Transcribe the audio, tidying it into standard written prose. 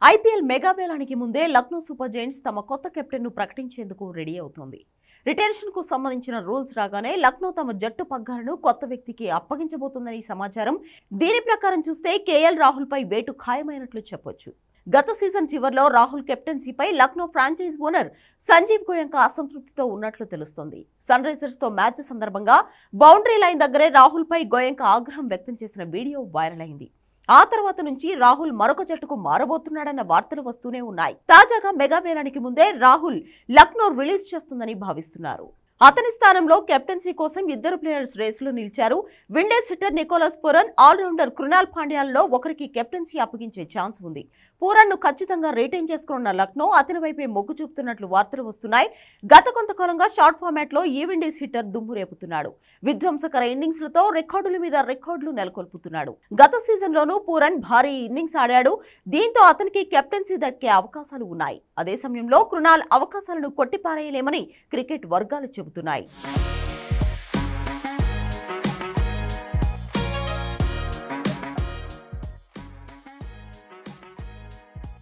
IPL mega వేలానికి ముందే Lucknow super Giants తమ కొత్త కెప్టెన్ను ప్రకటించేందుకు రెడీ అవుతోంది. రిటెన్షన్కు సంబంధించిన రూల్స్ రాగానే లక్నో తమ జట్టు పగ్గాలను కొత్త వ్యక్తికి అప్పగించబోతోందని సమాచారం. దీని ప్రకారం చూస్తే కేఎల్ రాహుల్పై వేటు ఖాయమైనట్లు చెప్పొచ్చు. గత సీజన్ చివర్లో రాహుల్ కెప్టెన్సీపై లక్నో ఫ్రాంచైజ్ ఓనర్ సంజీవ్ గోయంకా అసంతృప్తితో ఉన్నట్లు తెలుస్తోంది. సన్ రైజర్స్ తో మ్యాచ్ సందర్భంగా బౌండరీ లైన్ దగ్గరే రాహుల్పై గోయంకా ఆగ్రహం వ్యక్తం చేసిన వీడియో వైరల్ అయింది. ఆ తర్వాత నుంచి రాహుల్ మరొక జట్టుకు మారబోతున్నాడన్న వార్తలు వస్తూనే ఉన్నాయి. తాజాగా మెగా వేలానికి ముందే రాహుల్ లక్నో రిలీజ్ చేస్తుందని భావిస్తున్నారు. అతని స్థానంలో కెప్టెన్సీ కోసం ఇద్దరు ప్లేయర్స్ రేసులో నిలిచారు. Windies hitter Nicholas Pooran, allrounder Krunal పాండ్యాలలో ఒకరికి కెప్టెన్సీ అప్పగించే ఛాన్స్ ఉంది. పూరన్ ను ఖచ్చితంగా రిటైన్ చేసుకున్న లక్నో అతని వైపే మొగ్గు చూపుతున్నట్లు వార్తలు వస్తున్నాయి. గత కొంతకాలంగా షార్ట్ ఫార్మాట్ లో ఈ విండీస్ హిట్టర్ దుమ్ము రేపుతున్నాడు. విధ్వంసకర ఇన్నింగ్స్లతో రికార్డుల మీద రికార్డులు నెలకొల్పుతున్నాడు. గత సీజన్ లోనూ పూరన్ భారీ ఇన్నింగ్స్ ఆడాడు. దీంతో అతనికి కెప్టెన్సీ దక్కే అవకాశాలు ఉన్నాయి. అదే సమయంలో కృణాల్ అవకాశాలను కొట్టిపారేయలేమని క్రికెట్ వర్గాలు చెబుతున్నాయి.